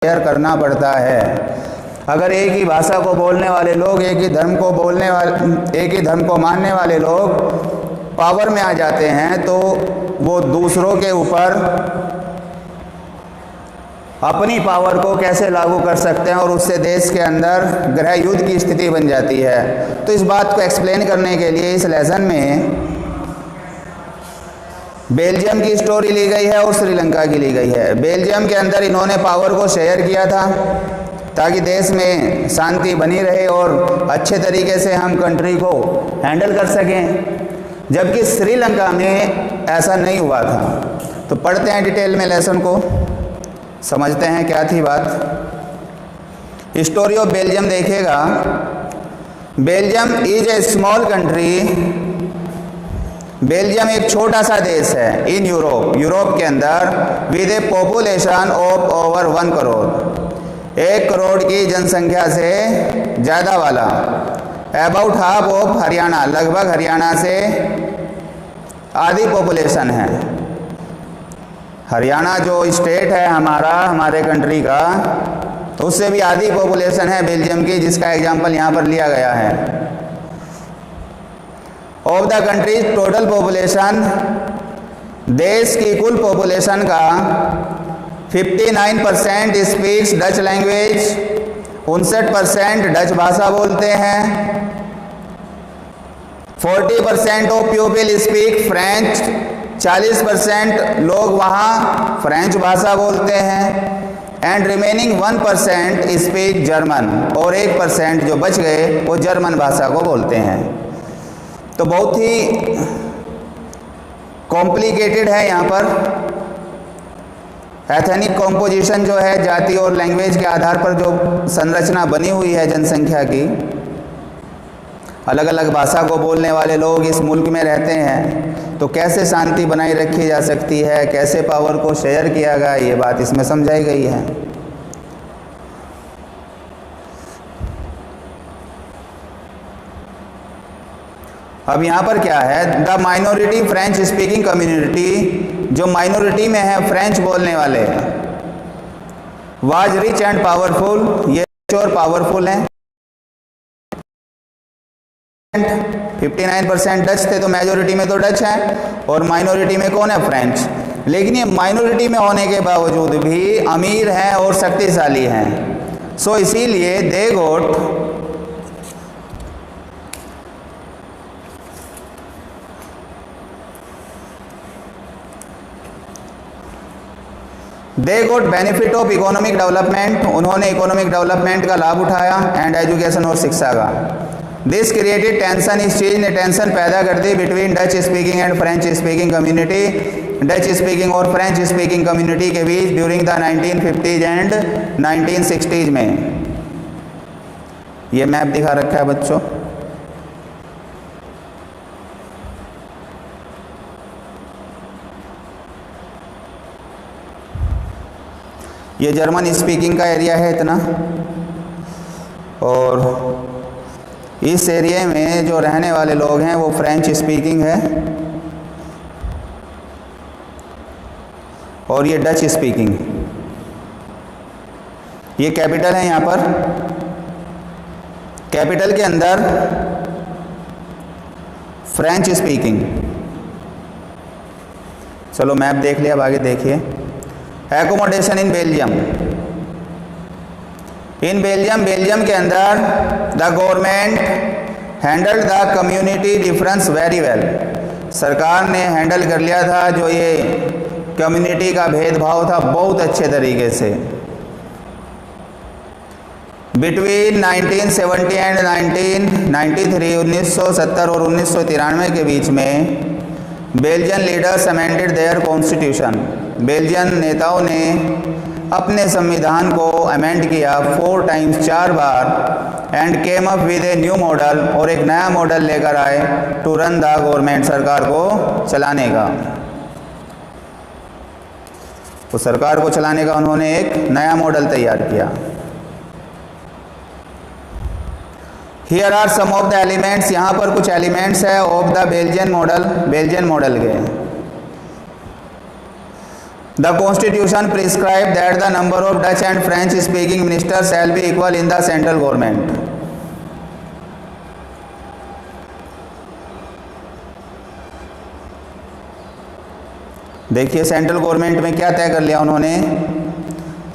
Share करना पड़ता है। अगर एक ही भाषा को बोलने वाले लोग, एक ही धर्म को मानने वाले लोग पावर में आ जाते हैं तो वो दूसरों के ऊपर अपनी पावर को कैसे लागू कर सकते हैं और उससे देश के अंदर गृह युद्ध की स्थिति बन जाती है। तो इस बात को एक्सप्लेन करने के लिए इस लेसन में बेल्जियम की स्टोरी ली गई है और श्रीलंका की ली गई है। बेल्जियम के अंदर इन्होंने पावर को शेयर किया था ताकि देश में शांति बनी रहे और अच्छे तरीके से हम कंट्री को हैंडल कर सकें, जबकि श्रीलंका में ऐसा नहीं हुआ था। तो पढ़ते हैं डिटेल में लेसन को, समझते हैं क्या थी बात। स्टोरी ऑफ बेल्जियम देखिएगा। Belgium is a small country. Belgium एक छोटा सा देश है इन यूरोप के अंदर, with A population of over 1 crore, 1 crore की जनसंख्या से ज़्यादा वाला। अबाउट हाफ ऑफ हरियाणा, लगभग हरियाणा से आधी पॉपुलेशन है। हरियाणा जो स्टेट है हमारे कंट्री का, उससे भी आधी पॉपुलेशन है बेल्जियम की, जिसका एग्जांपल यहाँ पर लिया गया है। Of the country total population, देश की कुल पॉपुलेशन का 59% स्पीक्स डच लैंग्वेज, 59% डच भाषा बोलते हैं। 40% ऑफ पीपल स्पीक फ्रेंच, 40% लोग वहाँ फ्रेंच भाषा बोलते हैं। एंड रिमेनिंग 1% स्पीक जर्मन, और 1% जो बच गए वो जर्मन भाषा को बोलते हैं। तो बहुत ही कॉम्प्लिकेटेड है यहाँ पर। एथनिक कॉम्पोजिशन जो है, जाति और लैंग्वेज के आधार पर जो संरचना बनी हुई है जनसंख्या की, अलग अलग भाषा को बोलने वाले लोग इस मुल्क में रहते हैं, तो कैसे शांति बनाई रखी जा सकती है, कैसे पावर को शेयर किया गया, ये बात इसमें समझाई गई है। अब यहाँ पर क्या है, the minority French speaking community, जो माइनॉरिटी में है फ्रेंच बोलने वाले, वाज रिच एंड पावरफुल, ये रिच और पावरफुल हैं। 59% डच थे, तो मेजोरिटी में तो डच है और माइनॉरिटी में कौन है, फ्रेंच। लेकिन ये माइनॉरिटी में होने के बावजूद भी अमीर हैं और शक्तिशाली हैं। सो इसीलिए दे गोट बेनिफिट ऑफ इकोनॉमिक डेवलपमेंट, उन्होंने इकोनॉमिक डेवलपमेंट का लाभ उठाया, एंड एजुकेशन और शिक्षा का। दिस क्रिएटेड टेंशन, इस चीज़ ने टेंशन पैदा कर दी between Dutch speaking and French speaking community, Dutch speaking और फ्रेंच स्पीकिंग कम्युनिटी के बीच during the 1950s and 1960s में। ये मैप दिखा रखा है बच्चों। ये जर्मन स्पीकिंग का एरिया है इतना, और इस एरिया में जो रहने वाले लोग हैं वो फ्रेंच स्पीकिंग है, और ये डच स्पीकिंग। ये कैपिटल है यहाँ पर, कैपिटल के अंदर फ्रेंच स्पीकिंग। चलो मैप देख लिया, अब आगे देखिए। एकोमोडेशन इन बेल्जियम, इन बेल्जियम के अंदर the government handled the community difference very well, सरकार ने हैंडल कर लिया था जो ये कम्युनिटी का भेदभाव था बहुत अच्छे तरीके से। बिटवीन 1970 एंड 1993, 1970 और 1993 के बीच में Belgian leaders amended their constitution, Belgian नेताओं ने अपने संविधान को अमेंड किया 4 टाइम्स, 4 बार, and came up with a new model, और एक नया मॉडल लेकर आए टू रन द गवर्नमेंट, सरकार को चलाने का। तो सरकार को चलाने का उन्होंने एक नया मॉडल तैयार किया। Here are some of the elements, यहाँ पर कुछ एलिमेंट्स है of the Belgian model, Belgian model के। The constitution prescribe that the number of Dutch and French speaking ministers shall be equal in the central government. देखिए central government में क्या तय कर लिया उन्होंने,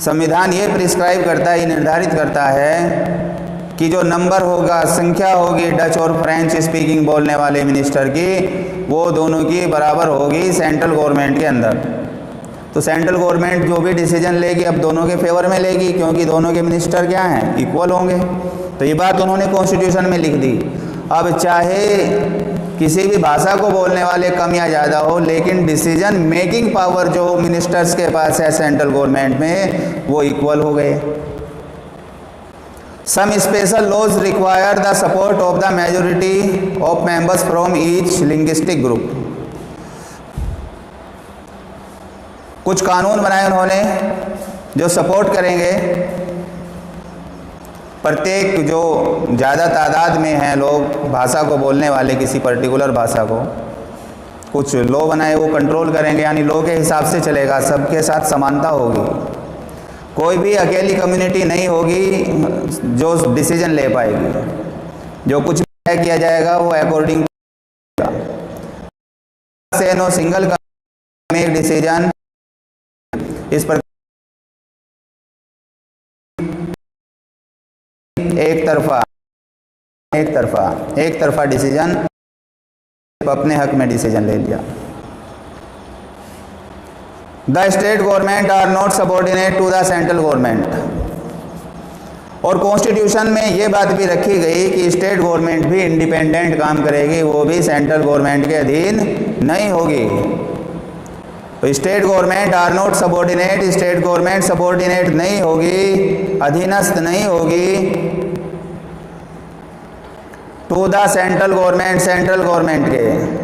संविधान ये प्रिस्क्राइब करता है, ये निर्धारित करता है कि जो नंबर होगा, संख्या होगी डच और फ्रेंच स्पीकिंग बोलने वाले मिनिस्टर की, वो दोनों की बराबर होगी सेंट्रल गवर्नमेंट के अंदर। तो सेंट्रल गवर्नमेंट जो भी डिसीजन लेगी अब दोनों के फेवर में लेगी, क्योंकि दोनों के मिनिस्टर क्या हैं, इक्वल होंगे। तो ये बात उन्होंने कॉन्स्टिट्यूशन में लिख दी। अब चाहे किसी भी भाषा को बोलने वाले कम या ज़्यादा हो, लेकिन डिसीजन मेकिंग पावर जो मिनिस्टर्स के पास है सेंट्रल गवर्नमेंट में, वो इक्वल हो गए। Some special laws require the support of the majority of members from each linguistic group. कुछ कानून बनाए उन्होंने जो सपोर्ट करेंगे, प्रत्येक जो ज़्यादा तादाद में हैं लोग भाषा को बोलने वाले, किसी पर्टिकुलर भाषा को, कुछ लॉ बनाए वो कंट्रोल करेंगे, यानी लॉ के हिसाब से चलेगा, सबके साथ समानता होगी, कोई भी अकेली कम्युनिटी नहीं होगी जो डिसीजन ले पाएगी। जो कुछ भी तय किया जाएगा वो अकॉर्डिंग से नो सिंगल मेक डिसीजन, इस पर एक तरफा डिसीजन, अपने हक में डिसीजन ले लिया। The state government are not subordinate to the central government. और कॉन्स्टिट्यूशन में ये बात भी रखी गई कि स्टेट गवर्नमेंट भी इंडिपेंडेंट काम करेगी, वो भी सेंट्रल गवर्नमेंट के अधीन नहीं होगी। तो state government are not subordinate, state government subordinate नहीं होगी, अधीनस्थ नहीं होगी to the central government, central government के।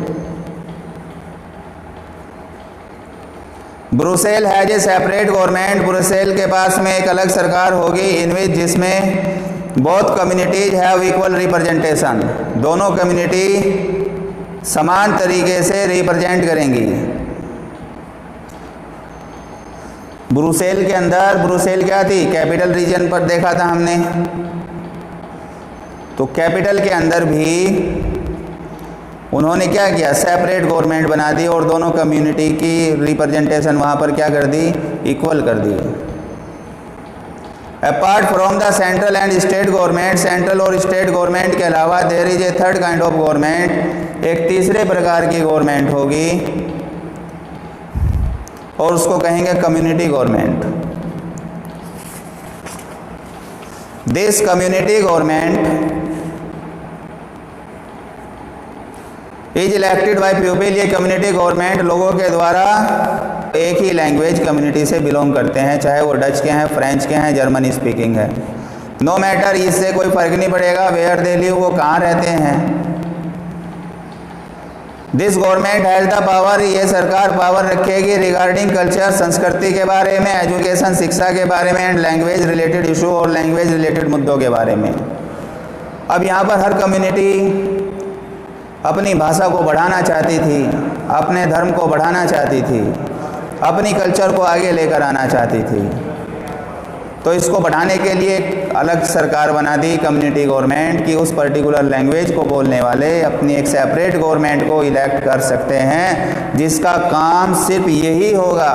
Brussels has a separate government, Brussels के पास में एक अलग सरकार होगी, इन विच जिसमें both communities have equal representation, दोनों कम्युनिटी समान तरीके से रिप्रेजेंट करेंगी। ब्रुसेल के अंदर, ब्रुसेल क्या थी, कैपिटल रीजन पर देखा था हमने, तो कैपिटल के अंदर भी उन्होंने क्या किया, सेपरेट गवर्नमेंट बना दी और दोनों कम्युनिटी की रिप्रेजेंटेशन वहाँ पर क्या कर दी, इक्वल कर दी। Apart from the central and state government, central और स्टेट गवर्नमेंट के अलावा there is a third kind of government, एक तीसरे प्रकार की गवर्नमेंट होगी और उसको कहेंगे community government. This community government is elected by people, ये कम्युनिटी गवर्नमेंट लोगों के द्वारा एक ही लैंग्वेज कम्युनिटी से बिलोंग करते हैं, चाहे वो डच के हैं, फ्रेंच के हैं, जर्मन स्पीकिंग है, नो मैटर, इससे कोई फर्क नहीं पड़ेगा वेयर दे लिव, वो कहाँ रहते हैं। This government has the power, ये सरकार पावर रखेगी रिगार्डिंग कल्चर, संस्कृति के बारे में, एजुकेशन शिक्षा के बारे में, एंड लैंग्वेज रिलेटेड इशू और लैंग्वेज रिलेटेड मुद्दों के बारे में। अब यहाँ पर हर कम्युनिटी अपनी भाषा को बढ़ाना चाहती थी, अपने धर्म को बढ़ाना चाहती थी, अपनी कल्चर को आगे लेकर आना चाहती थी, तो इसको बढ़ाने के लिए एक अलग सरकार बना दी कम्युनिटी गवर्नमेंट की, उस पर्टिकुलर लैंग्वेज को बोलने वाले अपनी एक सेपरेट गवर्नमेंट को इलेक्ट कर सकते हैं, जिसका काम सिर्फ यही होगा,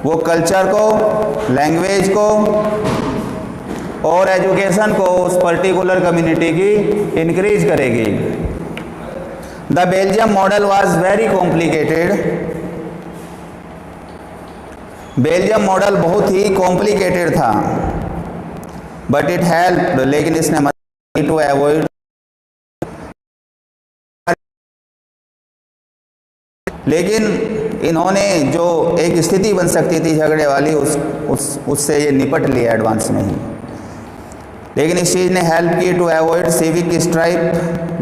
वो कल्चर को, लैंग्वेज को और एजुकेशन को उस पर्टिकुलर कम्युनिटी की इंक्रीज करेगी। The Belgium model was very complicated, Belgium model बहुत ही कॉम्प्लिकेटेड था, बट इट हेल्प्ड, लेकिन इसने मदद टू अवॉइड, लेकिन इन्होंने जो एक स्थिति बन सकती थी झगड़े वाली उससे ये निपट लिया एडवांस में ही। लेकिन इस चीज़ ने हेल्प की टू अवॉइड सिविक स्ट्राइप,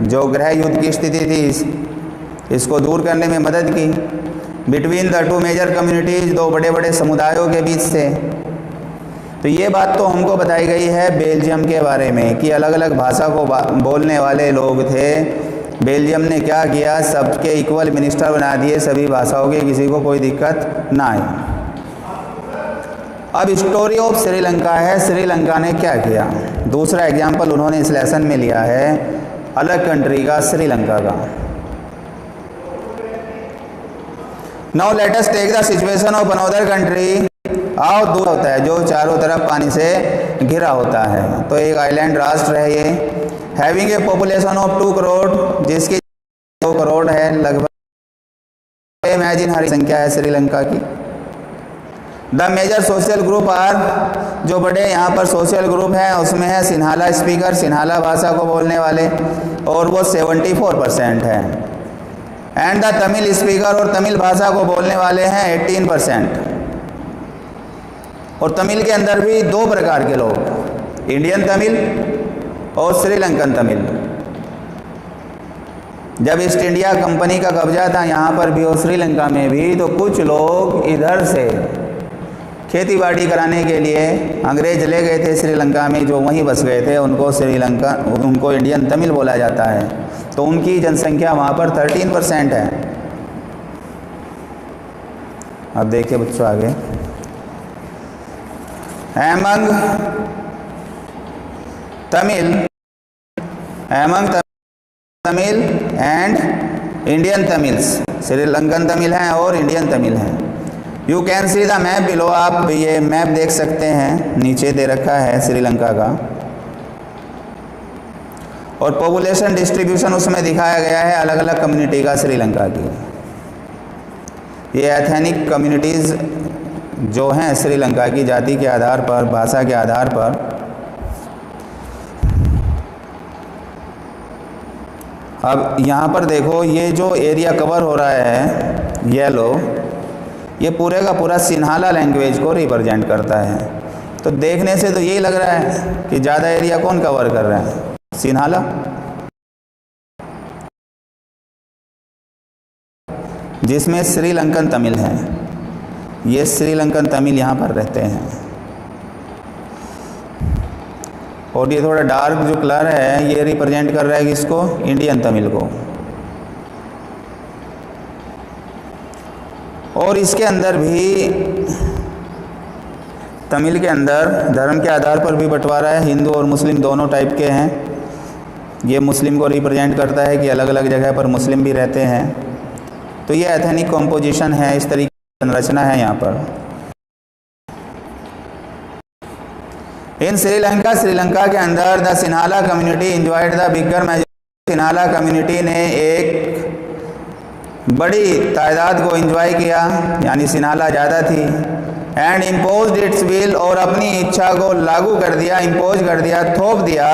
जो गृह युद्ध की स्थिति थी इसको दूर करने में मदद की, between the two major communities, दो बड़े बड़े समुदायों के बीच से। तो ये बात तो हमको बताई गई है बेल्जियम के बारे में कि अलग अलग भाषा को बोलने वाले लोग थे, बेल्जियम ने क्या किया, सबके इक्वल मिनिस्टर बना दिए, सभी भाषाओं के, किसी को कोई दिक्कत ना आई। अब स्टोरी ऑफ श्रीलंका है, श्रीलंका ने क्या किया। दूसरा एग्जाम्पल उन्होंने इस लेसन में लिया है अलग कंट्री का, श्रीलंका का। Now let us take the situation of another country. आओ, दूर होता है जो चारों तरफ पानी से घिरा होता है। तो एक आइलैंड राष्ट्र है ये, having a population of 2 crore, जिसकी 2 करोड़ है लगभग। इमेजिन हरी संख्या है श्रीलंका की। The major social group are, जो बड़े यहाँ पर सोशल ग्रुप हैं उसमें है सिन्हाला स्पीकर, सिन्हाला भाषा को बोलने वाले, और वो 74% है। एंड द तमिल स्पीकर, और तमिल भाषा को बोलने वाले हैं 18%। और तमिल के अंदर भी 2 प्रकार के लोग, इंडियन तमिल और श्रीलंकन तमिल। जब ईस्ट इंडिया कंपनी का कब्जा था यहाँ पर भी और श्रीलंका में भी, तो कुछ लोग इधर से खेती बाड़ी कराने के लिए अंग्रेज ले गए थे श्रीलंका में, जो वहीं बस गए थे, उनको इंडियन तमिल बोला जाता है। तो उनकी जनसंख्या वहाँ पर 13% है। अब देखिए बच्चों आगे, among Tamil and Indian Tamils, Sri Lankan Tamil हैं और इंडियन तमिल हैं। You can see the map below, आप ये मैप देख सकते हैं, नीचे दे रखा है श्रीलंका का। और पॉपुलेशन डिस्ट्रीब्यूशन उसमें दिखाया गया है अलग अलग कम्युनिटी का श्रीलंका की। ये एथनिक कम्युनिटीज़ जो हैं श्रीलंका की, जाति के आधार पर, भाषा के आधार पर। अब यहाँ पर देखो, ये जो एरिया कवर हो रहा है येलो, ये पूरे का पूरा सिन्हाला लैंग्वेज को रिप्रेजेंट करता है। तो देखने से तो यही लग रहा है कि ज़्यादा एरिया कौन कवर कर रहा है, सिन्हाला। जिसमें श्रीलंकन तमिल है, ये श्रीलंकन तमिल यहाँ पर रहते हैं। और ये थोड़ा डार्क जो कलर है ये रिप्रेजेंट कर रहा है किसको, इंडियन तमिल को। और इसके अंदर भी, तमिल के अंदर धर्म के आधार पर भी बंटवारा है, हिंदू और मुस्लिम दोनों टाइप के हैं। ये मुस्लिम को रिप्रेजेंट करता है कि अलग अलग जगह पर मुस्लिम भी रहते हैं। तो ये एथनिक कॉम्पोजिशन है, इस तरीके की संरचना है यहाँ पर। इन श्रीलंका के अंदर the Sinhala community enjoyed the bigger majority. Sinhala community ने एक बड़ी तादाद को एंजॉय किया, यानी सिन्हाला ज़्यादा थी। एंड इम्पोज्ड इट्स विल, और अपनी इच्छा को लागू कर दिया, इम्पोज कर दिया, थोप दिया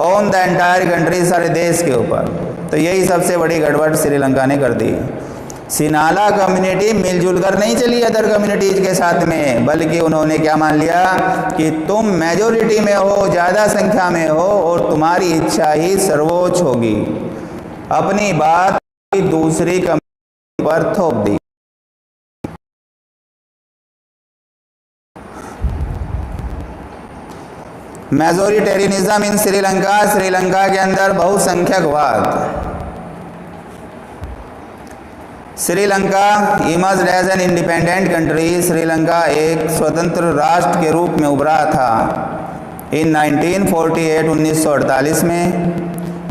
ऑन द एंटायर कंट्री, सारे देश के ऊपर। तो यही सबसे बड़ी गड़बड़ श्रीलंका ने कर दी। सिन्हाला कम्युनिटी मिलजुल कर नहीं चली अदर कम्युनिटीज़ के साथ में, बल्कि उन्होंने क्या मान लिया कि तुम मेजॉरिटी में हो, ज़्यादा संख्या में हो, और तुम्हारी इच्छा ही सर्वोच्च होगी। अपनी बात दूसरी कम्युनिटी पर थोप दी। मेजोरिटेरियनिज्म इन श्रीलंका, श्रीलंका के अंदर बहुसंख्यकवाद। Sri Lanka emerged as an independent country, Sri Lanka एक स्वतंत्र राष्ट्र के रूप में उभरा था इन 1948, 1948 में।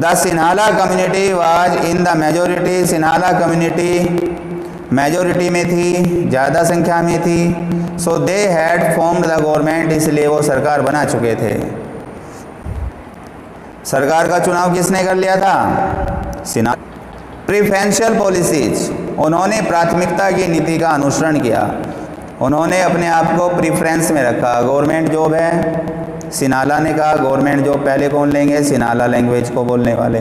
The Sinhala community was in the majority, Sinhala community majority में थी, ज़्यादा संख्या में थी। So they had formed the government, इसलिए वो सरकार बना चुके थे। सरकार का चुनाव किसने कर लिया था, सिन्हाला। प्रेफरेंशियल पॉलिसीज, उन्होंने प्राथमिकता की नीति का अनुसरण किया, उन्होंने अपने आप को प्रेफरेंस में रखा। गवर्नमेंट जॉब है, सिन्हाला ने कहा गवर्नमेंट जॉब पहले कौन लेंगे, सिन्हाला लैंग्वेज को बोलने वाले।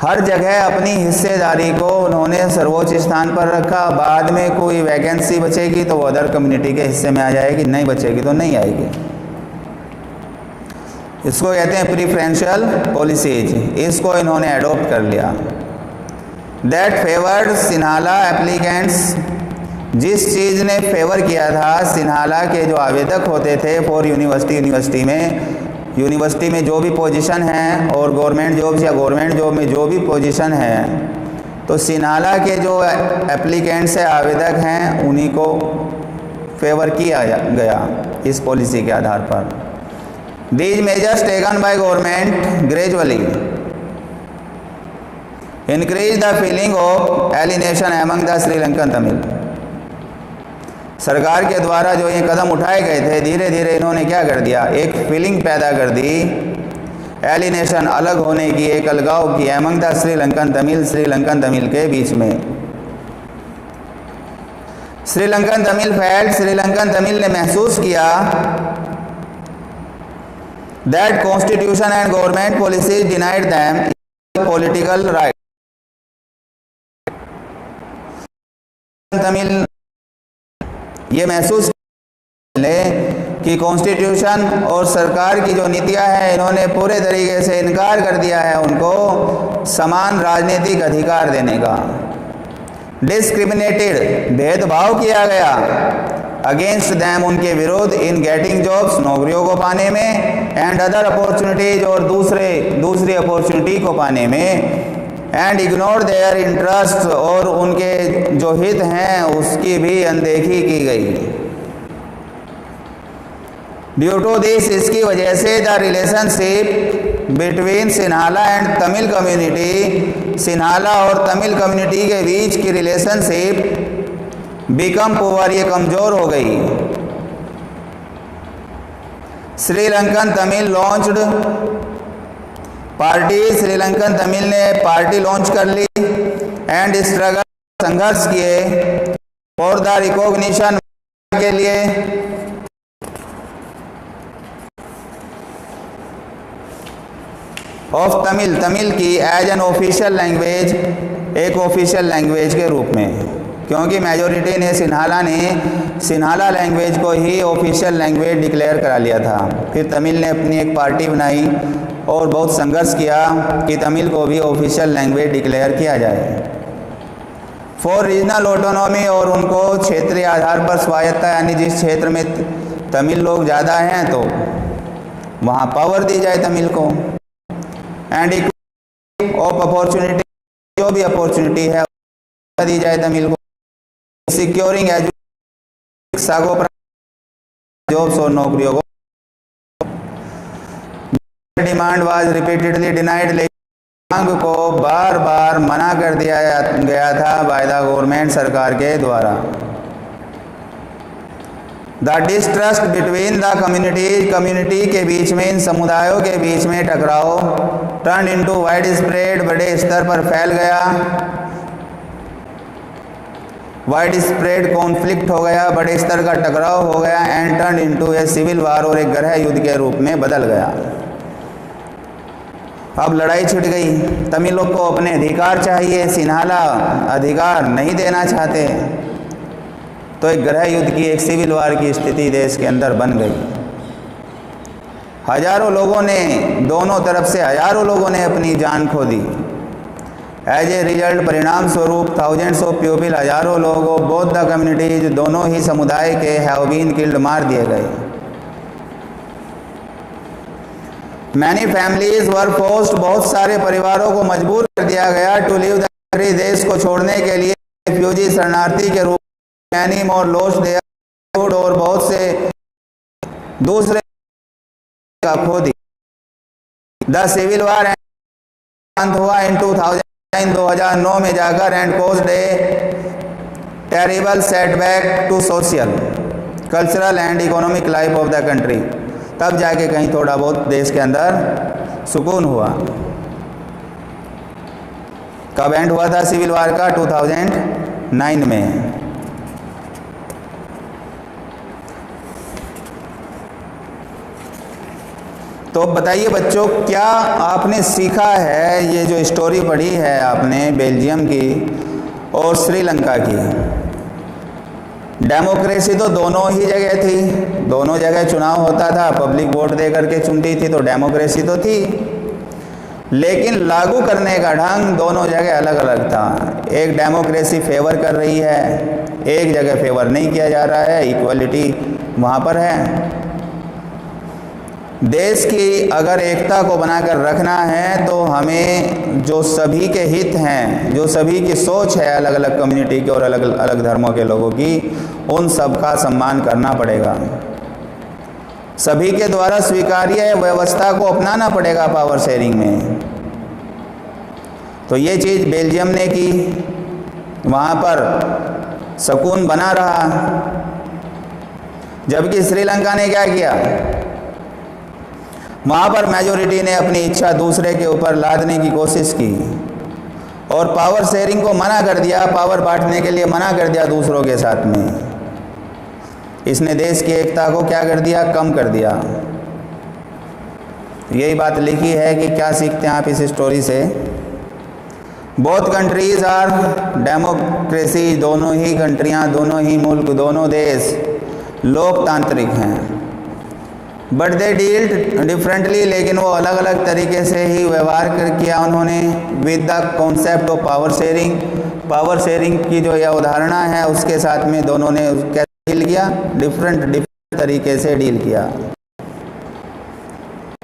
हर जगह अपनी हिस्सेदारी को उन्होंने सर्वोच्च स्थान पर रखा। बाद में कोई वैकेंसी बचेगी तो वो अदर कम्युनिटी के हिस्से में आ जाएगी, नहीं बचेगी तो नहीं आएगी। इसको कहते हैं प्रेफरेंशियल पॉलिसीज, इसको इन्होंने एडॉप्ट कर लिया। दैट फेवर्ड सिन्हाला एप्लीकेंट्स, जिस चीज़ ने फेवर किया था सिन्हाला के जो आवेदक होते थे फॉर यूनिवर्सिटी में, यूनिवर्सिटी में जो भी पोजीशन है और गवर्नमेंट जॉब्स या गवर्नमेंट जॉब में जो भी पोजीशन है, तो सिन्हाला के जो एप्लीकेंट्स है, आवेदक हैं, उन्हीं को फेवर किया गया इस पॉलिसी के आधार पर। These measures taken by government gradually increase the feeling of alienation among the Sri Lankan Tamil. सरकार के द्वारा जो ये कदम उठाए गए थे, धीरे धीरे इन्होंने क्या कर दिया, एक फीलिंग पैदा कर दी, एलिनेशन, अलग होने की, एक अलगाव की, एमंग द श्रीलंकन तमिल के बीच में। श्रीलंकन तमिल ने महसूस किया that constitution and government policies denied them political right. Tamil ये महसूस ले कि कॉन्स्टिट्यूशन और सरकार की जो नीतियां हैं, इन्होंने पूरे तरीके से इनकार कर दिया है उनको समान राजनीतिक अधिकार देने का। डिस्क्रिमिनेटेड, भेदभाव किया गया, अगेंस्ट दैम, उनके विरोध, इन गेटिंग जॉब्स, नौकरियों को पाने में, एंड अदर अपॉर्चुनिटीज, और दूसरी अपॉर्चुनिटी को पाने में, एंड इग्नोर देयर इंटरेस्ट, और उनके जो हित हैं उसकी भी अनदेखी की गई। ड्यू टू दिस, इसकी वजह से the relationship between Sinhala and Tamil community, Sinhala और तमिल कम्युनिटी के बीच की रिलेशनशिप बिकम पुअर, ये कमज़ोर हो गई। श्रीलंकन तमिल लॉन्च्ड पार्टी, श्रीलंकन तमिल ने पार्टी लॉन्च कर ली, एंड स्ट्रगल, संघर्ष किए, फॉर द रिकॉग्निशन के लिए, ऑफ तमिल की एज एन ऑफिशियल लैंग्वेज, एक ऑफिशियल लैंग्वेज के रूप में, क्योंकि मेजोरिटी ने सिन्हाला लैंग्वेज को ही ऑफिशियल लैंग्वेज डिक्लेयर करा लिया था। फिर तमिल ने अपनी एक पार्टी बनाई और बहुत संघर्ष किया कि तमिल को भी ऑफिशियल लैंग्वेज डिक्लेयर किया जाए। फॉर रीजनल ऑटोनॉमी, और उनको क्षेत्रीय आधार पर स्वायत्तता, यानी जिस क्षेत्र में तमिल लोग ज़्यादा हैं तो वहाँ पावर दी जाए तमिल को। एंड इक्वलिटी ऑफ अपॉर्चुनिटी, जो भी अपॉर्चुनिटी है दी जाए तमिल को। सिक्योरिंग शिक्षा को, जॉब्स और नौकरियों को। डिमांड वाज रिपीटेडली डिनाइड, मांग को बार बार मना कर दिया गया था बाय द गवर्नमेंट, सरकार के द्वारा। The distrust between the community के बीच में, इन समुदायों के बीच में टकराव, टर्न इनटू वाइड स्प्रेड, बड़े स्तर पर फैल गया, वाइड स्प्रेड कॉन्फ्लिक्ट हो गया, बड़े स्तर का टकराव हो गया, and turn into a civil war, और एक गृह युद्ध के रूप में बदल गया। अब लड़ाई छिड़ गई, तमिलों को अपने अधिकार चाहिए, सिन्हाला अधिकार नहीं देना चाहते, तो एक गृह युद्ध की, एक सिविल वार की स्थिति देश के अंदर बन गई। हजारों लोगों ने, दोनों तरफ से हजारों लोगों ने अपनी जान खो दी। एज ए रिजल्ट, परिणाम स्वरूप, थाउजेंड्स ऑफ पीपल, हजारों लोगों, बोथ द कम्युनिटीज, दोनों ही समुदाय के, हैव बीन किल्ड, मार दिए गए। मैनी फैमिलीज वर फोर्स्ड, बहुत सारे परिवारों को मजबूर कर दिया गया, टू लीव द कंट्री, देश को छोड़ने के लिए, रिफ्यूजी, शरणार्थी के रूप में। Many more lost their food, और बहुत से दूसरे का खो दी। द सिविल वार अंत हुआ इन 2009 में जाकर, and caused a terrible setback to social, cultural and economic life of the country. तब जाके कहीं थोड़ा बहुत देश के अंदर सुकून हुआ। कब एंड हुआ था सिविल वार का? 2009 में। तो बताइए बच्चों, क्या आपने सीखा है? ये जो स्टोरी पढ़ी है आपने बेल्जियम की और श्रीलंका की। डेमोक्रेसी तो दोनों ही जगह थी, दोनों जगह चुनाव होता था, पब्लिक वोट दे करके चुनती थी, तो डेमोक्रेसी तो थी, लेकिन लागू करने का ढंग दोनों जगह अलग अलग था। एक डेमोक्रेसी फेवर कर रही है, एक जगह फेवर नहीं किया जा रहा है, इक्वलिटी वहाँ पर है। देश की अगर एकता को बनाकर रखना है तो हमें जो सभी के हित हैं, जो सभी की सोच है अलग अलग कम्युनिटी के और अलग अलग धर्मों के लोगों की, उन सब का सम्मान करना पड़ेगा। सभी के द्वारा स्वीकार्य व्यवस्था को अपनाना पड़ेगा पावर शेयरिंग में। तो ये चीज़ बेल्जियम ने की, वहाँ पर सुकून बना रहा। जबकि श्रीलंका ने क्या किया, वहाँ पर मेजॉरिटी ने अपनी इच्छा दूसरे के ऊपर लादने की कोशिश की और पावर शेयरिंग को मना कर दिया, पावर बांटने के लिए मना कर दिया दूसरों के साथ में। इसने देश की एकता को क्या कर दिया, कम कर दिया। यही बात लिखी है कि क्या सीखते हैं आप इस स्टोरी से। बोथ कंट्रीज आर डेमोक्रेसी, दोनों ही कंट्रियां, दोनों ही मुल्क, दोनों देश लोकतांत्रिक हैं। बट दे डील्ड डिफरेंटली, लेकिन वो अलग अलग तरीके से ही व्यवहार किया उन्होंने with the concept of power sharing. Power sharing की जो यह अवधारणा है उसके साथ में दोनों ने कैसे डील किया, डिफरेंट तरीके से डील किया।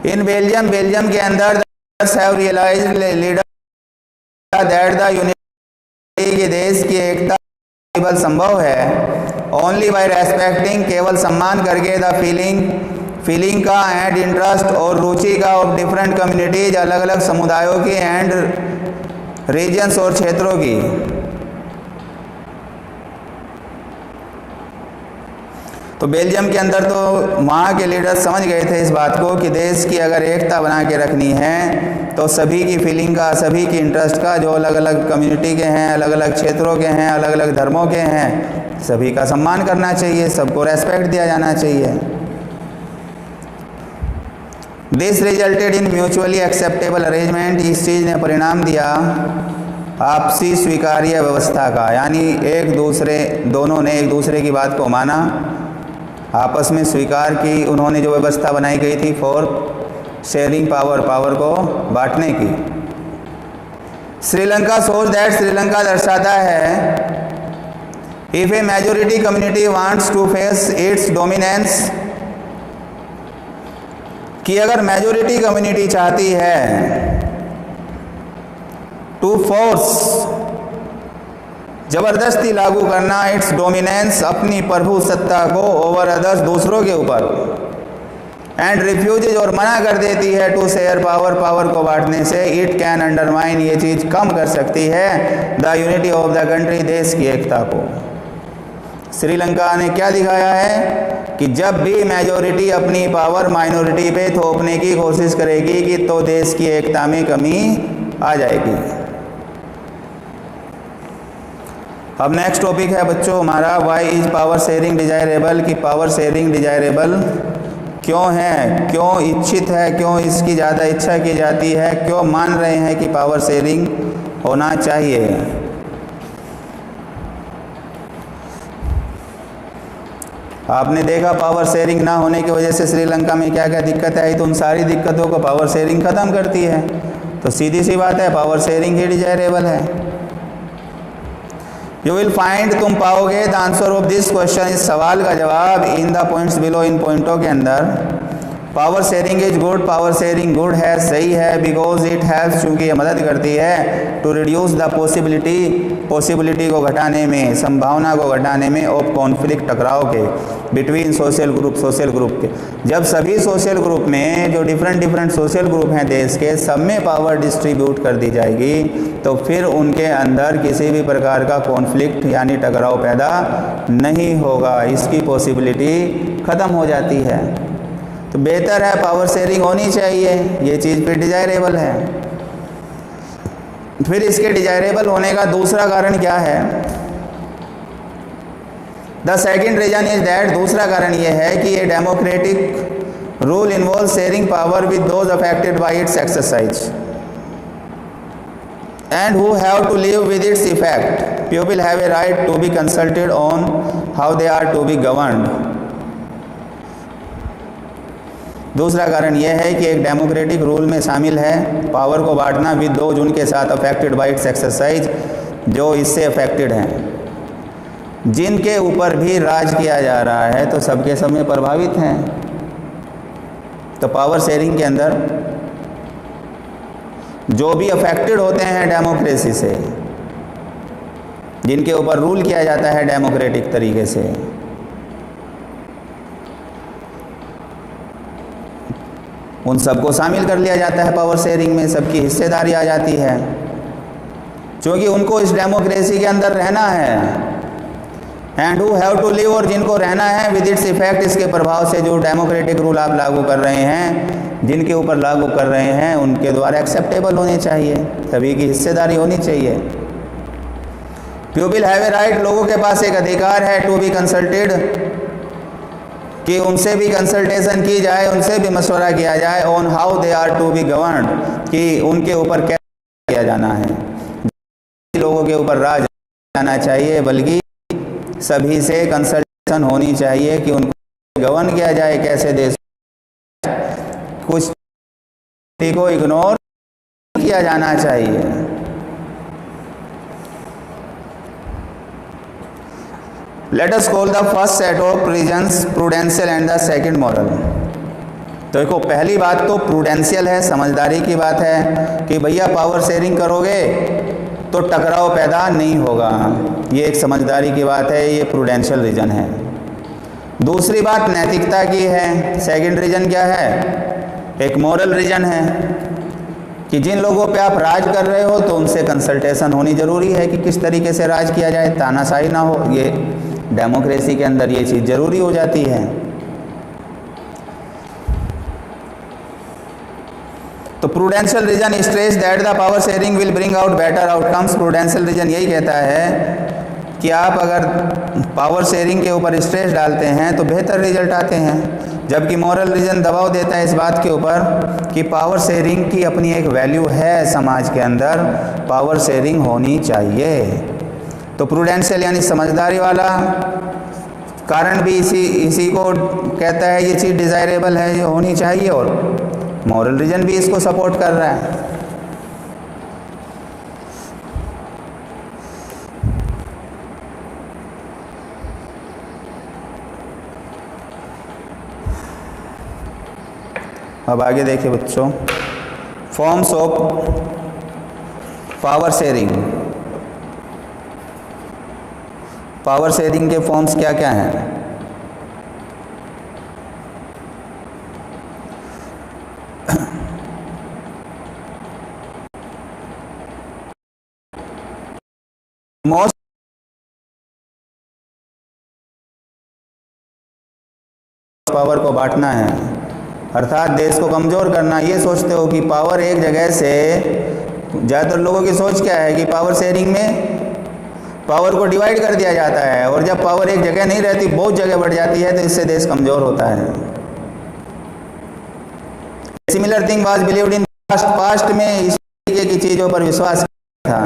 इन बेल्जियम के अंदर have realised leader that the unity, के देश की एकता केवल संभव है ओनली बाय रेस्पेक्टिंग, केवल सम्मान करके द फीलिंग का एंड इंटरेस्ट और रुचि का ऑफ डिफरेंट कम्युनिटीज, अलग अलग समुदायों की एंड रीजन्स और क्षेत्रों की। तो बेल्जियम के अंदर तो वहाँ के लीडर्स समझ गए थे इस बात को कि देश की अगर एकता बना के रखनी है तो सभी की फीलिंग का, सभी की इंटरेस्ट का, जो अलग अलग कम्युनिटी के हैं, अलग अलग क्षेत्रों के हैं, अलग अलग धर्मों के हैं, सभी का सम्मान करना चाहिए, सबको रेस्पेक्ट दिया जाना चाहिए। This resulted in mutually acceptable arrangement, इस चीज़ ने परिणाम दिया आपसी स्वीकार्य व्यवस्था का, यानी दोनों ने एक दूसरे की बात को माना, आपस में स्वीकार की उन्होंने जो व्यवस्था बनाई गई थी फॉर शेयरिंग पावर को बांटने की। श्रीलंका सोच दैट, श्रीलंका दर्शाता है if a majority community wants to face its dominance, कि अगर मेजॉरिटी कम्युनिटी चाहती है टू फोर्स, जबरदस्ती लागू करना इट्स डोमिनेंस, अपनी प्रभु सत्ता को ओवर अदर्स, दूसरों के ऊपर, एंड रिफ्यूजेज और मना कर देती है टू शेयर पावर को बांटने से, इट कैन अंडरमाइन, ये चीज़ कम कर सकती है the unity of the country, देश की एकता को। श्रीलंका ने क्या दिखाया है कि जब भी मेजॉरिटी अपनी पावर माइनॉरिटी पे थोपने की कोशिश करेगी कि तो देश की एकता में कमी आ जाएगी। अब नेक्स्ट टॉपिक है बच्चों हमारा, why is power sharing desirable, कि पावर शेयरिंग डिजायरेबल क्यों है, क्यों इच्छित है, क्यों इसकी ज़्यादा इच्छा की जाती है, क्यों मान रहे हैं कि पावर शेयरिंग होना चाहिए। आपने देखा पावर शेयरिंग ना होने की वजह से श्रीलंका में क्या क्या दिक्कत आई, तो उन सारी दिक्कतों को पावर शेयरिंग ख़त्म करती है। तो सीधी सी बात है, पावर शेयरिंग ही डिजायरेबल है। यू विल फाइंड, तुम पाओगे the answer of this question, इस सवाल का जवाब इन द पॉइंट्स बिलो, इन पॉइंटों के अंदर। Power sharing is good, power sharing good है, सही है, बिकॉज इट हेल्प्स, चूँकि ये मदद करती है टू रिड्यूस द पॉसिबिलिटी को घटाने में, संभावना को घटाने में, ऑफ कॉन्फ्लिक्ट, टकराव के, बिटवीन सोशल ग्रुप के। जब सभी सोशल ग्रुप में, जो डिफरेंट सोशल ग्रुप हैं देश के, सब में पावर डिस्ट्रीब्यूट कर दी जाएगी तो फिर उनके अंदर किसी भी प्रकार का कॉन्फ्लिक्ट यानी टकराव पैदा नहीं होगा, इसकी पॉसिबिलिटी ख़त्म हो जाती है। तो बेहतर है, पावर शेयरिंग होनी चाहिए, ये चीज़ फिर डिजायरेबल है। फिर इसके डिजायरेबल होने का दूसरा कारण क्या है, the second reason is that, दूसरा कारण ये है कि ये democratic rule involve sharing power with those affected by its exercise and who have to live with its effect, people have a right to be consulted on how they are to be governed. दूसरा कारण यह है कि एक democratic rule में शामिल है power को बांटना विद दोज, उनके साथ अफेक्टेड बाय इट्स एक्सरसाइज, जो इससे अफेक्टेड हैं, जिनके ऊपर भी राज किया जा रहा है, तो सबके सब में प्रभावित हैं। तो पावर शेयरिंग के अंदर जो भी अफेक्टेड होते हैं डेमोक्रेसी से, जिनके ऊपर रूल किया जाता है डेमोक्रेटिक तरीके से, उन सबको शामिल कर लिया जाता है पावर शेयरिंग में, सबकी हिस्सेदारी आ जाती है, क्योंकि उनको इस डेमोक्रेसी के अंदर रहना है। And who have to live, और जिनको रहना है विद इट्स इफेक्ट, इसके प्रभाव से जो डेमोक्रेटिक रूल आप लागू कर रहे हैं, जिनके ऊपर लागू कर रहे हैं, उनके द्वारा एक्सेप्टेबल होने चाहिए, सभी की हिस्सेदारी होनी चाहिए। पीपल हैव ए राइट, लोगों के पास एक अधिकार है, टू बी कंसल्टेड, कि उनसे भी कंसल्टेशन की जाए, उनसे भी मशवरा किया जाए, on how they are to be governed, कि उनके ऊपर क्या किया जाना है, लोगों के ऊपर राज जाना चाहिए, बल्कि सभी से कंसल्टेशन होनी चाहिए कि उनको गवर्न किया जाए कैसे, देश कुछ को इग्नोर किया जाना चाहिए। Let us call the first set of prisons prudential and the second moral. तो देखो, पहली बात तो प्रूडेंशियल है, समझदारी की बात है कि भैया पावर शेयरिंग करोगे तो टकराव पैदा नहीं होगा, ये एक समझदारी की बात है, ये प्रूडेंशियल रीजन है। दूसरी बात नैतिकता की है, सेकंड रीजन क्या है, एक मॉरल रीजन है कि जिन लोगों पे आप राज कर रहे हो तो उनसे कंसल्टेशन होनी ज़रूरी है कि किस तरीके से राज किया जाए, तानाशाही ना हो, ये डेमोक्रेसी के अंदर ये चीज़ ज़रूरी हो जाती है। तो prudential reason stress that the power sharing will bring out better outcomes. Prudential reason यही कहता है कि आप अगर पावर शेयरिंग के ऊपर स्ट्रेस डालते हैं तो बेहतर रिजल्ट आते हैं, जबकि मॉरल रीजन दबाव देता है इस बात के ऊपर कि पावर शेयरिंग की अपनी एक वैल्यू है समाज के अंदर, पावर शेयरिंग होनी चाहिए। तो प्रूडेंशियल यानी समझदारी वाला कारण भी इसी को कहता है, ये चीज़ डिज़ायरेबल है, ये होनी चाहिए, और मॉरल रीजन भी इसको सपोर्ट कर रहा है। अब आगे देखिए बच्चों, forms of power sharing. Power sharing के फॉर्म्स क्या क्या हैं? मोस्ट पावर को बांटना है, अर्थात देश को कमज़ोर करना। ये सोचते हो कि पावर एक जगह से, ज़्यादातर लोगों की सोच क्या है कि पावर शेयरिंग में पावर को डिवाइड कर दिया जाता है, और जब पावर एक जगह नहीं रहती, बहुत जगह बढ़ जाती है, तो इससे देश कमज़ोर होता है। Similar thing was believed in past में इस तरीके की चीज़ों पर विश्वास था।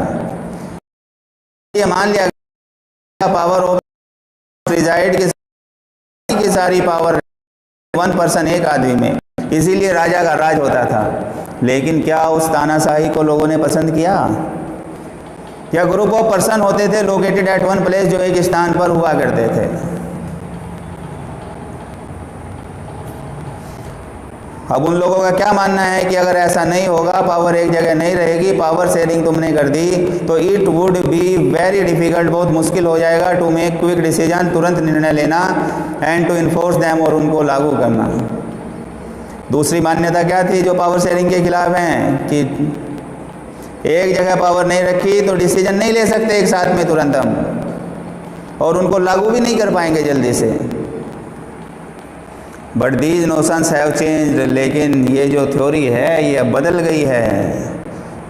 ये मान लिया पावर ऑफ रिजाइड की सारी पावर वन पर्सन, एक आदमी में, इसीलिए राजा का राज होता था। लेकिन क्या उस तानाशाही को लोगों ने पसंद किया? या ग्रुप ऑफ पर्सन होते थे लोकेटेड एट वन प्लेस, जो एक स्थान पर हुआ करते थे। अब उन लोगों का क्या मानना है कि अगर ऐसा नहीं होगा, पावर एक जगह नहीं रहेगी, पावर शेयरिंग तुमने कर दी, तो it would be very difficult, बहुत मुश्किल हो जाएगा, टू मेक क्विक डिसीजन, तुरंत निर्णय लेना, एंड टू इन्फोर्स दैम, और उनको लागू करना। दूसरी मान्यता क्या थी जो पावर शेयरिंग के खिलाफ हैं, कि एक जगह पावर नहीं रखी तो डिसीजन नहीं ले सकते एक साथ में तुरंत हम, और उनको लागू भी नहीं कर पाएंगे जल्दी से। But these notions have changed, लेकिन ये जो थ्योरी है ये अब बदल गई है।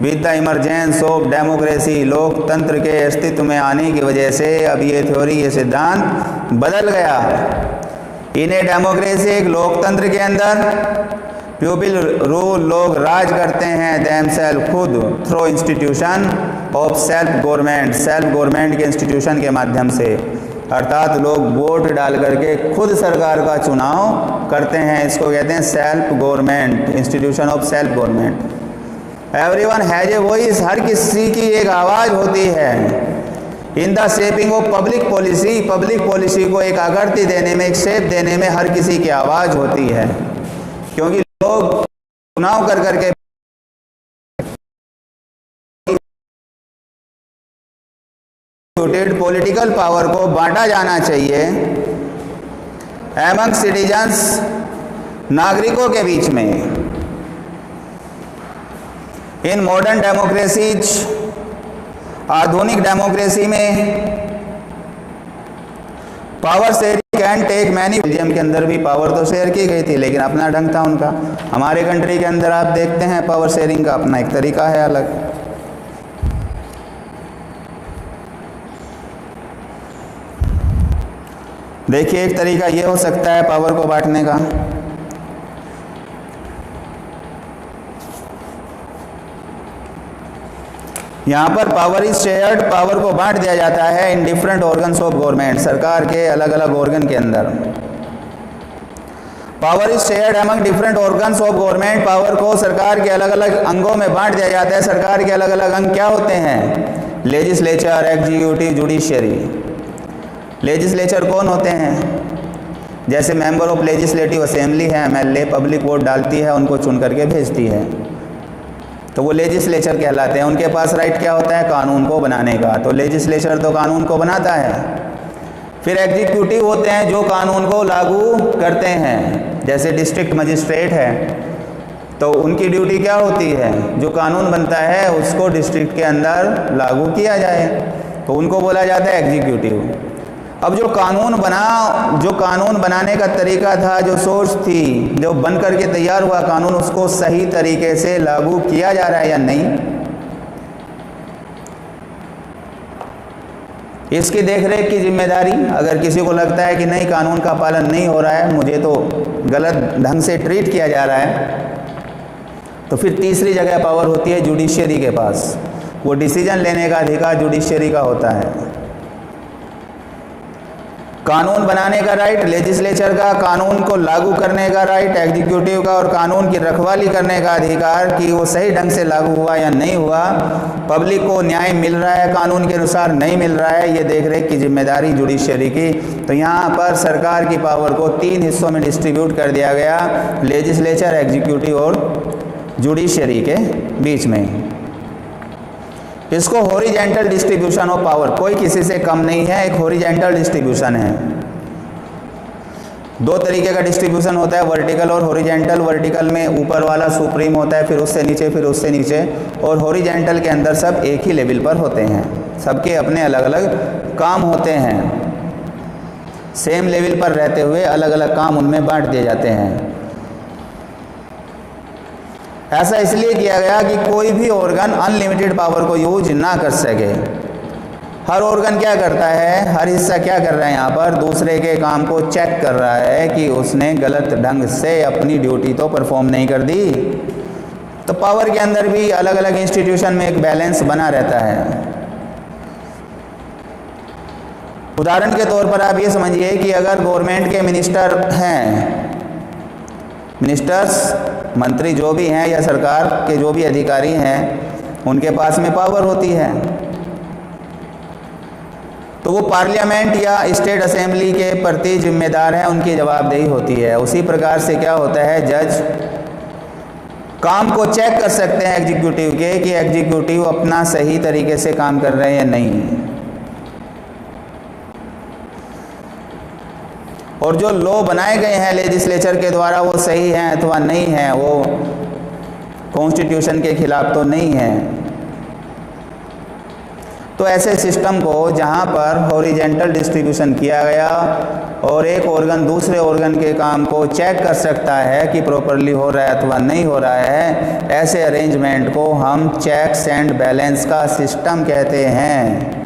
With the emergence of democracy, लोकतंत्र के अस्तित्व में आने की वजह से अब ये थ्योरी, ये सिद्धांत बदल गया। इन ए डेमोक्रेसी, एक लोकतंत्र के अंदर, पीपल रूल, लोग राज करते हैं, देमसेल्फ, खुद, through institution of self government के इंस्टीट्यूशन के माध्यम से, अर्थात लोग वोट डाल करके खुद सरकार का चुनाव करते हैं। इसको कहते हैं self government, institution of self government. Everyone has a voice, हर किसी की एक आवाज़ होती है। In the shaping of public policy को एक आकृति देने में, एक शेप देने में हर किसी की आवाज़ होती है, क्योंकि लोग चुनाव कर करके पॉलिटिकल पावर को बांटा जाना चाहिए एमंग सिटीजन्स, नागरिकों के बीच में। इन मॉडर्न डेमोक्रेसीज, आधुनिक डेमोक्रेसी में power sharing can take many. Belgium के अंदर भी पावर तो शेयर की गई थी, लेकिन अपना ढंग था उनका। हमारे कंट्री के अंदर आप देखते हैं पावर शेयरिंग का अपना एक तरीका है अलग। देखिए, एक तरीका ये हो सकता है पावर को बांटने का। यहाँ पर पावर इज शेयर्ड, पावर को बांट दिया जाता है in different organs of government, सरकार के अलग अलग ऑर्गन के अंदर। Power is shared among different organs of government, power को सरकार के अलग अलग अंगों में बांट दिया जाता है। सरकार के अलग अलग अंग क्या होते हैं? Legislature, executive, judiciary. लेजिस्लेचर कौन होते हैं? जैसे मेंबर ऑफ लेजिस्लेटिव असेंबली है, एमएलए, पब्लिक वोट डालती है, उनको चुन करके भेजती है, तो वो लेजिस्लेचर कहलाते हैं। उनके पास राइट क्या होता है? कानून को बनाने का। तो लेजिस्लेचर तो कानून को बनाता है। फिर एग्जीक्यूटिव होते हैं जो कानून को लागू करते हैं, जैसे डिस्ट्रिक्ट मजिस्ट्रेट है, तो उनकी ड्यूटी क्या होती है? जो कानून बनता है उसको डिस्ट्रिक्ट के अंदर लागू किया जाए, तो उनको बोला जाता है एग्जीक्यूटिव। अब जो कानून बनाने का तरीका था, जो सोर्स थी, जो बन करके तैयार हुआ कानून, उसको सही तरीके से लागू किया जा रहा है या नहीं, इसकी देखरेख की जिम्मेदारी। अगर किसी को लगता है कि नहीं, कानून का पालन नहीं हो रहा है, मुझे तो गलत ढंग से ट्रीट किया जा रहा है, तो फिर तीसरी जगह पावर होती है जुडिशियरी के पास। वो डिसीजन लेने का अधिकार जुडिशियरी का होता है। कानून बनाने का राइट लेजिस्लेचर का, कानून को लागू करने का राइट एग्जीक्यूटिव का, और कानून की रखवाली करने का अधिकार कि वो सही ढंग से लागू हुआ या नहीं हुआ, पब्लिक को न्याय मिल रहा है कानून के अनुसार, नहीं मिल रहा है, ये देखरेख की जिम्मेदारी जुडिशियरी की। तो यहाँ पर सरकार की पावर को 3 हिस्सों में डिस्ट्रीब्यूट कर दिया गया, लेजिस्लेचर, एग्जीक्यूटिव और जुडिशियरी के बीच में। इसको हॉरिजेंटल डिस्ट्रीब्यूशन ऑफ पावर, कोई किसी से कम नहीं है, एक हॉरिजेंटल डिस्ट्रीब्यूशन है। 2 तरीके का डिस्ट्रीब्यूशन होता है, वर्टिकल और हॉरिजेंटल। वर्टिकल में ऊपर वाला सुप्रीम होता है, फिर उससे नीचे, फिर उससे नीचे, और हॉरिजेंटल के अंदर सब एक ही लेवल पर होते हैं, सबके अपने अलग अलग काम होते हैं, सेम लेवल पर रहते हुए अलग अलग काम उनमें बांट दिए जाते हैं। ऐसा इसलिए किया गया कि कोई भी ऑर्गन अनलिमिटेड पावर को यूज ना कर सके। हर ऑर्गन क्या करता है, हर हिस्सा क्या कर रहा है, यहाँ पर दूसरे के काम को चेक कर रहा है कि उसने गलत ढंग से अपनी ड्यूटी तो परफॉर्म नहीं कर दी। तो पावर के अंदर भी अलग अलग इंस्टीट्यूशन में एक बैलेंस बना रहता है। उदाहरण के तौर पर आप ये समझिए कि अगर गवर्नमेंट के मिनिस्टर हैं, मिनिस्टर्स, मंत्री जो भी हैं, या सरकार के जो भी अधिकारी हैं, उनके पास में पावर होती है, तो वो पार्लियामेंट या स्टेट असेंबली के प्रति जिम्मेदार हैं, उनकी जवाबदेही होती है। उसी प्रकार से क्या होता है, जज काम को चेक कर सकते हैं एग्जीक्यूटिव के कि एग्जीक्यूटिव अपना सही तरीके से काम कर रहे हैं या नहीं, और जो लॉ बनाए गए हैं लेजिस्लेचर के द्वारा वो सही हैं अथवा नहीं हैं, वो कॉन्स्टिट्यूशन के खिलाफ तो नहीं है। तो ऐसे सिस्टम को जहाँ पर हॉरिजेंटल डिस्ट्रीब्यूशन किया गया और एक ऑर्गन दूसरे ऑर्गन के काम को चेक कर सकता है कि प्रॉपरली हो रहा है अथवा नहीं हो रहा है, ऐसे अरेंजमेंट को हम चेक्स एंड बैलेंस का सिस्टम कहते हैं।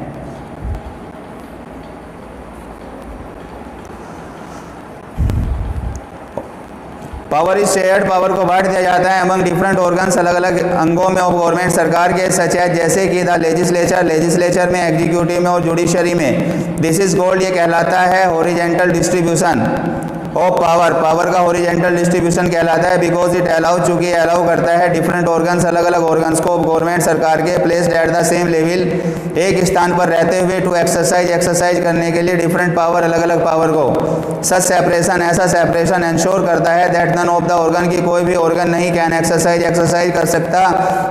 पावर इज शेयर्ड, पावर को बांट दिया जाता है अमंग डिफरेंट ऑर्गन्स, अलग अलग अंगों में ऑफ गवर्नमेंट, सरकार के, सच है जैसे कि द लेजिस्लेचर, लेजिस्लेचर में, एग्जीक्यूटिव में और जुडिशरी में। दिस इज कॉल्ड, ये कहलाता है horizontal distribution. Of power, power का हॉरिजेंटल डिस्ट्रीब्यूशन कहलाता है बिकॉज इट अलाउ, चूंकि अलाउ करता है डिफरेंट ऑर्गन्स, अलग अलग ऑर्गन्स को गवर्नमेंट सरकार के placed at the same level, एक स्थान पर रहते हुए, टू एक्सरसाइज करने के लिए डिफरेंट पावर, अलग अलग पावर को। सच सेपरेशन, ऐसा सेपरेशन इंश्योर करता है that none of the organ, की कोई भी ऑर्गन नहीं कैन एक्सरसाइज कर सकता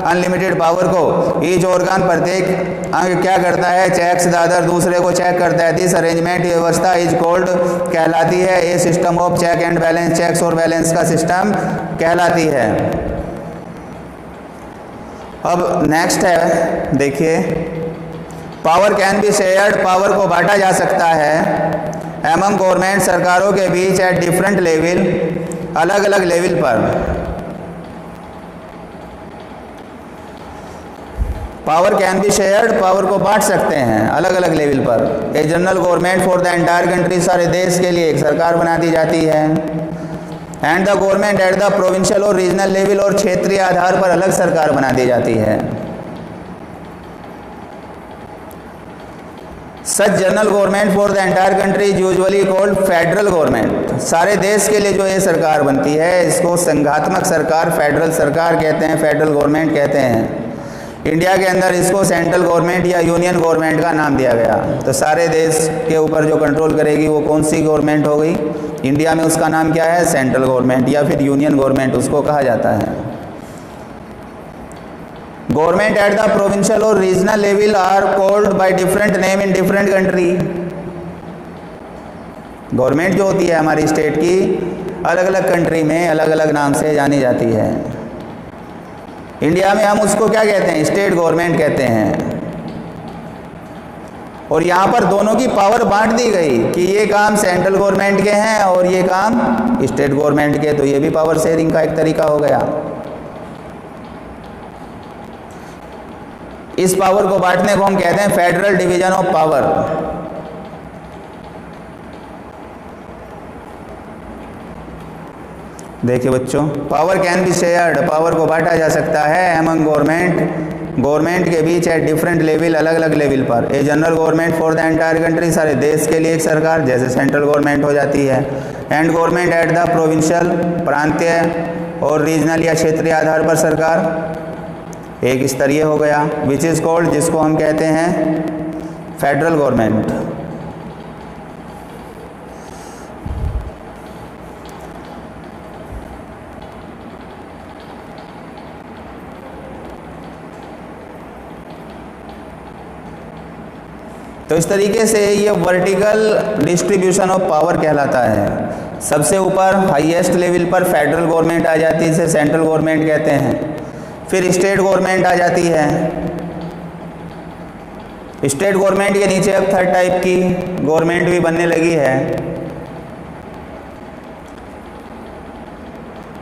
अनलिमिटेड पावर को। ईच ऑर्गन, प्रत्येक अंग क्या करता है, चेक्स द अदर, दूसरे को चेक करता है। दिस अरेंजमेंट, व्यवस्था इज कॉल्ड, कहलाती है a system of check and balance, checks और बैलेंस का सिस्टम कहलाती है। अब नेक्स्ट है, देखिए, power can be shared, power को बांटा जा सकता है एमंग गवर्नमेंट, सरकारों के बीच, एट डिफरेंट लेवल, अलग अलग लेवल पर। Power can be shared, power को बांट सकते हैं अलग अलग लेवल पर। A general government for the entire country, सारे देश के लिए एक सरकार बना दी जाती है। And the government at the provincial और रीजनल लेवल, और क्षेत्रीय आधार पर अलग सरकार बना दी जाती है। Such general government for the entire country is usually called federal government, सारे देश के लिए जो ये सरकार बनती है इसको संघात्मक सरकार, फेडरल सरकार कहते हैं, फेडरल गवर्नमेंट कहते हैं। इंडिया के अंदर इसको सेंट्रल गवर्नमेंट या यूनियन गवर्नमेंट का नाम दिया गया। तो सारे देश के ऊपर जो कंट्रोल करेगी वो कौन सी गवर्नमेंट हो गई? इंडिया में उसका नाम क्या है? सेंट्रल गवर्नमेंट या फिर यूनियन गवर्नमेंट उसको कहा जाता है। गवर्नमेंट एट द प्रोविंशियल और regional level are called by different name in different country. Government जो होती है हमारी स्टेट की, अलग अलग कंट्री में अलग अलग नाम से जानी जाती है। इंडिया में हम उसको क्या कहते हैं? स्टेट गवर्नमेंट कहते हैं। और यहाँ पर दोनों की पावर बांट दी गई कि ये काम सेंट्रल गवर्नमेंट के हैं और ये काम स्टेट गवर्नमेंट के, तो ये भी पावर शेयरिंग का एक तरीका हो गया। इस पावर को बांटने को हम कहते हैं फेडरल डिवीजन ऑफ पावर। देखिए बच्चों, power can be shared, power को बांटा जा सकता है एमंग गवर्नमेंट के बीच एट डिफरेंट लेवल, अलग अलग लेवल पर। A general government for the entire country, सारे देश के लिए एक सरकार, जैसे सेंट्रल गवर्नमेंट हो जाती है। And government at the provincial, प्रांतीय और रीजनल या क्षेत्रीय आधार पर सरकार, एक स्तरीय हो गया। विच इज़ कॉल्ड, जिसको हम कहते हैं फेडरल गवर्नमेंट। तो इस तरीके से ये वर्टिकल डिस्ट्रीब्यूशन ऑफ पावर कहलाता है। सबसे ऊपर हाईएस्ट लेवल पर फेडरल गवर्नमेंट आ जाती है, इसे सेंट्रल गवर्नमेंट कहते हैं। फिर स्टेट गवर्नमेंट आ जाती है। स्टेट गवर्नमेंट के नीचे अब थर्ड टाइप की गवर्नमेंट भी बनने लगी है,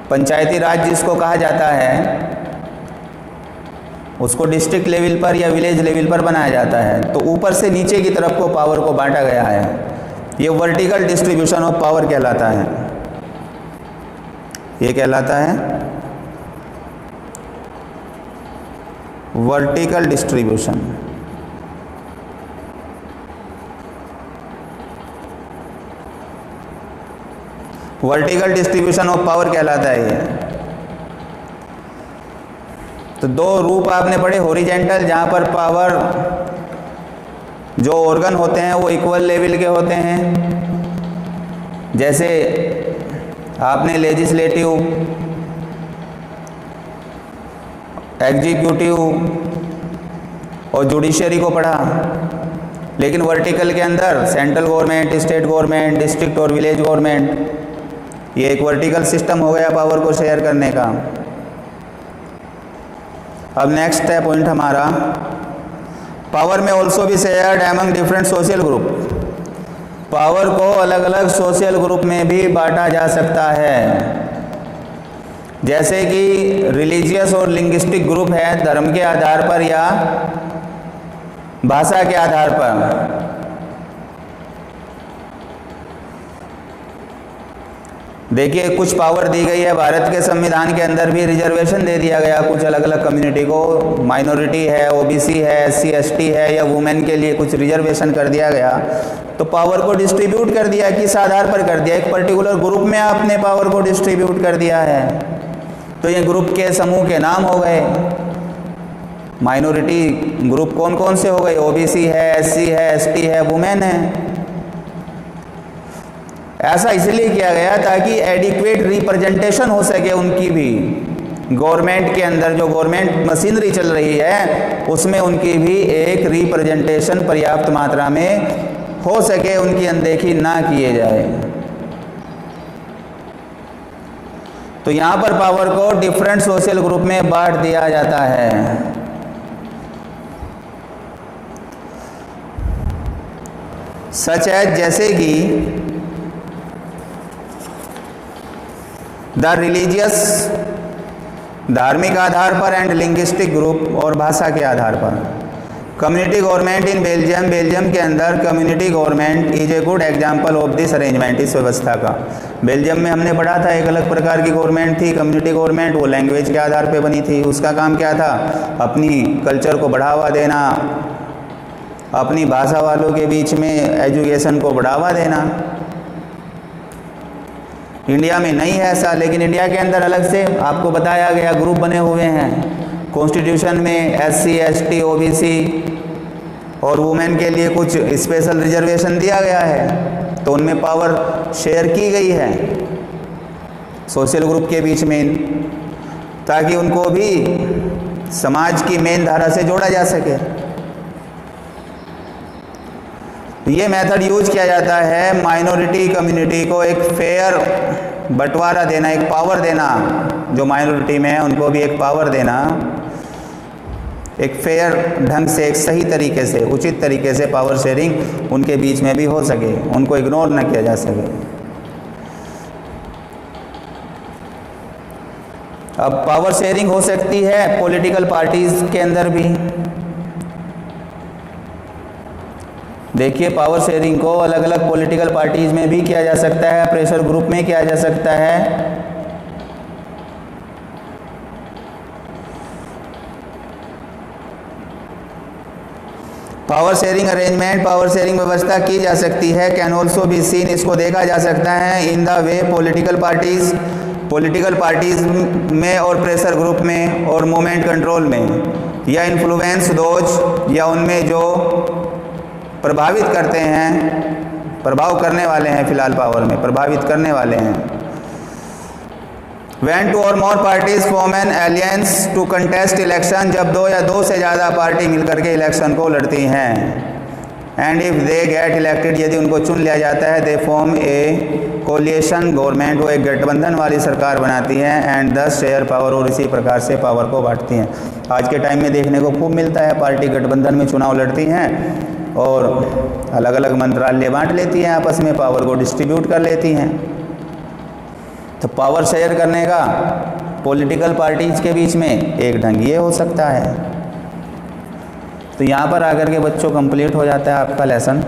पंचायती राज जिसको कहा जाता है। उसको डिस्ट्रिक्ट लेवल पर या विलेज लेवल पर बनाया जाता है। तो ऊपर से नीचे की तरफ को पावर को बांटा गया है। ये वर्टिकल डिस्ट्रीब्यूशन ऑफ पावर कहलाता है। ये कहलाता है vertical distribution. Vertical distribution of power कहलाता है ये। तो दो रूप आपने पढ़े, हॉरिजेंटल जहाँ पर पावर जो ऑर्गन होते हैं वो इक्वल लेवल के होते हैं, जैसे आपने लेजिस्लेटिव, एग्जीक्यूटिव और जुडिशरी को पढ़ा। लेकिन वर्टिकल के अंदर central government, state government, district और विलेज गवर्नमेंट, ये एक वर्टिकल सिस्टम हो गया पावर को शेयर करने का। अब नेक्स्ट है पॉइंट हमारा, पावर में ऑल्सो भी shared among different social group. Power को अलग अलग सोशल ग्रुप में भी बांटा जा सकता है, जैसे कि रिलीजियस और लिंग्विस्टिक ग्रुप है, धर्म के आधार पर या भाषा के आधार पर। देखिए कुछ पावर दी गई है, भारत के संविधान के अंदर भी रिजर्वेशन दे दिया गया कुछ अलग अलग कम्युनिटी को, माइनॉरिटी है, ओबीसी है, एससी एसटी है, या वुमेन के लिए कुछ रिजर्वेशन कर दिया गया। तो पावर को डिस्ट्रीब्यूट कर दिया, किस आधार पर कर दिया? एक पर्टिकुलर ग्रुप में आपने पावर को डिस्ट्रीब्यूट कर दिया है, तो ये ग्रुप के समूह के नाम हो गए। माइनॉरिटी ग्रुप कौन कौन से हो गए? ओबीसी है, एससी है, एसटी है, वुमेन है। ऐसा इसलिए किया गया ताकि एडिक्वेट रिप्रेजेंटेशन हो सके उनकी भी, गवर्नमेंट के अंदर जो गवर्नमेंट मशीनरी चल रही है उसमें उनकी भी एक रिप्रेजेंटेशन पर्याप्त मात्रा में हो सके, उनकी अनदेखी ना किए जाए। तो यहाँ पर पावर को डिफरेंट सोशल ग्रुप में बांट दिया जाता है। सच है जैसे कि द रिलीजियस, धार्मिक आधार पर, एंड लिंग्विस्टिक ग्रुप, और भाषा के आधार पर। Community government in Belgium, Belgium के अंदर community government is a good example of this arrangement, इस व्यवस्था का। बेल्जियम में हमने पढ़ा था एक अलग प्रकार की गवर्नमेंट थी, कम्युनिटी गवर्नमेंट, वो लैंग्वेज के आधार पे बनी थी। उसका काम क्या था? अपनी कल्चर को बढ़ावा देना, अपनी भाषा वालों के बीच में एजुकेशन को बढ़ावा देना। इंडिया में नहीं है ऐसा, लेकिन इंडिया के अंदर अलग से आपको बताया गया ग्रुप बने हुए हैं। कॉन्स्टिट्यूशन में एससी, एसटी, ओबीसी और वुमेन के लिए कुछ स्पेशल रिजर्वेशन दिया गया है, तो उनमें पावर शेयर की गई है सोशल ग्रुप के बीच में, ताकि उनको भी समाज की मेन धारा से जोड़ा जा सके। ये मेथड यूज किया जाता है माइनॉरिटी कम्युनिटी को एक फेयर बंटवारा देना, एक पावर देना, जो माइनॉरिटी में है उनको भी एक पावर देना, एक फेयर ढंग से, एक सही तरीके से, उचित तरीके से पावर शेयरिंग उनके बीच में भी हो सके, उनको इग्नोर न किया जा सके। अब पावर शेयरिंग हो सकती है पॉलिटिकल पार्टीज के अंदर भी। देखिए पावर शेयरिंग को अलग अलग पॉलिटिकल पार्टीज में भी किया जा सकता है, प्रेशर ग्रुप में किया जा सकता है। Power sharing arrangement, power sharing व्यवस्था की जा सकती है, कैन ऑल्सो बी सीन, इसको देखा जा सकता है in the way political parties में और प्रेशर ग्रुप में और मूवमेंट कंट्रोल में, या इन्फ्लुएंस दोज, या उनमें जो प्रभावित करते हैं, प्रभाव करने वाले हैं, फिलहाल पावर में प्रभावित करने वाले हैं। When two or more parties form an alliance to contest election, जब दो या दो से ज़्यादा पार्टी मिलकर के इलेक्शन को लड़ती हैं, and if they get elected, यदि उनको चुन लिया जाता है, they form A coalition government, वो एक गठबंधन वाली सरकार बनाती हैं, एंड दस शेयर पावर, और इसी प्रकार से पावर को बांटती हैं। आज के टाइम में देखने को खूब मिलता है, पार्टी गठबंधन में चुनाव लड़ती हैं और अलग अलग मंत्रालय बांट लेती हैं, आपस में पावर को डिस्ट्रीब्यूट कर लेती हैं। तो पावर शेयर करने का पॉलिटिकल पार्टीज के बीच में एक ढंग ये हो सकता है। तो यहाँ पर आकर के बच्चों कंप्लीट हो जाता है आपका लेसन।